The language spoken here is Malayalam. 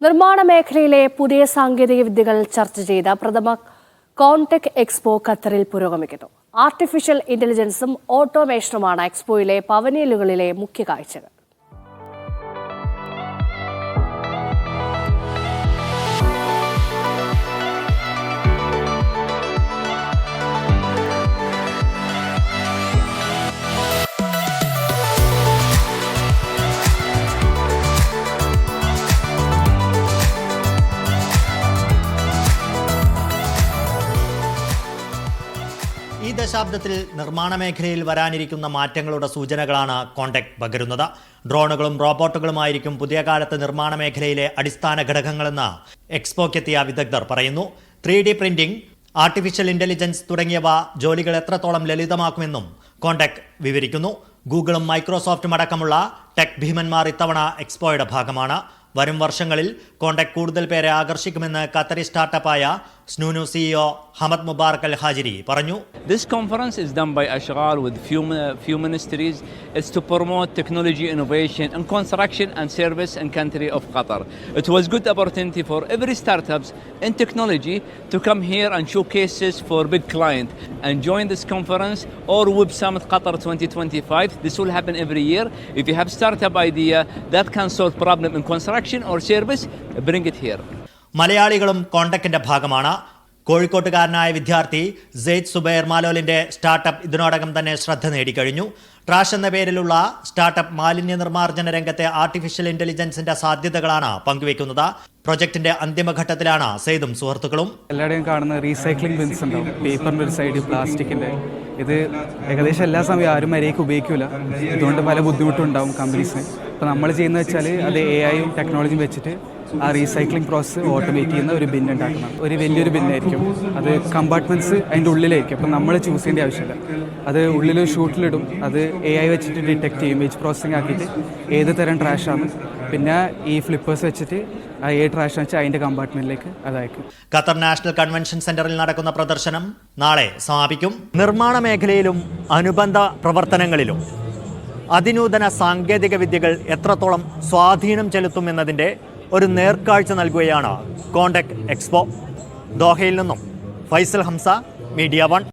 നിർമ്മാണ മേഖലയിലെ പുതിയ സാങ്കേതിക വിദ്യകൾ ചർച്ച ചെയ്ത പ്രഥമ കോൺടെക് എക്സ്പോ ഖത്തറിൽ പുരോഗമിക്കുന്നു. ആർട്ടിഫിഷ്യൽ ഇന്റലിജൻസും ഓട്ടോമേഷനുമാണ് എക്സ്പോയിലെ പവലിയനുകളിലെ മുഖ്യ കാഴ്ചകൾ. ഈ ദശാബ്ദത്തിൽ നിർമ്മാണ മേഖലയിൽ വരാനിരിക്കുന്ന മാറ്റങ്ങളുടെ സൂചനകളാണ് കോൺടെക് പകരുന്നത്. ഡ്രോണുകളും റോബോട്ടുകളുമായിരിക്കും പുതിയ കാലത്ത് നിർമ്മാണ മേഖലയിലെ അടിസ്ഥാന ഘടകങ്ങളെന്ന് എക്സ്പോക്കെത്തിയ വിദഗ്ധർ പറയുന്നു. 3D പ്രിന്റിംഗ്, ആർട്ടിഫിഷ്യൽ ഇന്റലിജൻസ് തുടങ്ങിയവ ജോലികൾ എത്രത്തോളം ലളിതമാക്കുമെന്നും കോൺടെക് വിവരിക്കുന്നു. ഗൂഗിളും മൈക്രോസോഫ്റ്റും അടക്കമുള്ള ടെക് ഭീമന്മാർ ഇത്തവണ എക്സ്പോയുടെ ഭാഗമാണ്. വരും വർഷങ്ങളിൽ കോൺടെക് കൂടുതൽ പേരെ ആകർഷിക്കുമെന്ന് ഖത്തറി സ്റ്റാർട്ടപ്പായ സ്നൂനു CEO ഹമദ് മുബാറക് അൽ ഹാജിരി പറഞ്ഞു. This conference is done by Ashghal with few ministries. It's to promote technology innovation in construction and service in country of Qatar. It was good opportunity for every startups in technology to come here and showcases for big client and join this conference or Web Summit Qatar 2025. This will happen every year. If you have startup idea that can solve problem in construction or service, bring it here. മലയാളികളും കോൺടെക്കിന്റെ ഭാഗമാണ്. കോഴിക്കോട്ടുകാരനായ വിദ്യാർത്ഥി സെയ്ദ് സുബൈർ മാലോലിന്റെ സ്റ്റാർട്ടപ്പ് ഇതിനോടകം തന്നെ ശ്രദ്ധ നേടിക്കഴിഞ്ഞു. ട്രാഷ് എന്ന പേരിലുള്ള സ്റ്റാർട്ടപ്പ് മാലിന്യ നിർമ്മാർജ്ജന രംഗത്തെ ആർട്ടിഫിഷ്യൽ ഇന്റലിജൻസിന്റെ സാധ്യതകളാണ് പങ്കുവെക്കുന്നത്. പ്രൊജക്ടിന്റെ അന്തിമഘട്ടത്തിലാണ് സെയ്ദും സുഹൃത്തുക്കളും. എല്ലാവരുടെയും കാണുന്ന റീസൈക്ലിംഗ് ബിൻസ് ഉണ്ടാവും, പേപ്പറിന്റെ ഒരു സൈഡ് പ്ലാസ്റ്റിക്കിന്റെ. ഇത് ഏകദേശം എല്ലാ സമയവും ആരും മര്യാദയ്ക്ക് ഉപയോഗിക്കില്ല. ഇതുകൊണ്ട് പല ബുദ്ധിമുട്ടും ഉണ്ടാവും കമ്പനീസിന്. അപ്പോൾ നമ്മൾ ചെയ്യുന്നത് വെച്ചാൽ അത് AI ടെക്നോളജിയും വെച്ചിട്ട് ആ റീസൈക്ലിംഗ് പ്രോസസ്സ് ഓട്ടോമേറ്റ് ചെയ്യുന്ന ഒരു ബിൻ ഉണ്ടാക്കണം. ഒരു വലിയൊരു ബിന്നായിരിക്കും, അത് കമ്പാർട്ട്മെൻറ്റ്സ് അതിൻ്റെ ഉള്ളിലായിരിക്കും. അപ്പോൾ നമ്മൾ ചൂസ് ചെയ്യേണ്ട ആവശ്യമില്ല. അത് ഉള്ളിൽ ഷൂട്ടിലിടും, അത് AI വെച്ചിട്ട് ഡിറ്റക്ട് ചെയ്യും, ഇമേജ് പ്രോസസ്സിംഗ് ആക്കിയിട്ട് ഏത് തരം ട്രാഷാണ്. പിന്നെ ഈ ഫ്ലിപ്പേഴ്സ് വെച്ചിട്ട് ആ ട്രാഷ് വെച്ചാൽ അതിൻ്റെ കമ്പാർട്ട്മെൻറ്റിലേക്ക് അതയക്കും. ഖത്തർ നാഷണൽ കൺവെൻഷൻ സെന്ററിൽ നടക്കുന്ന പ്രദർശനം നാളെ സമാപിക്കും. നിർമ്മാണ മേഖലയിലും അനുബന്ധ പ്രവർത്തനങ്ങളിലും അതിനൂതന സാങ്കേതിക വിദ്യകൾ എത്രത്തോളം സ്വാധീനം ചെലുത്തുമെന്നതിൻ്റെ ഒരു നേർക്കാഴ്ച നൽകുകയാണ് കോൺടെക് എക്സ്പോ. ദോഹയിൽ നിന്നും ഫൈസൽ ഹംസ, മീഡിയ 1.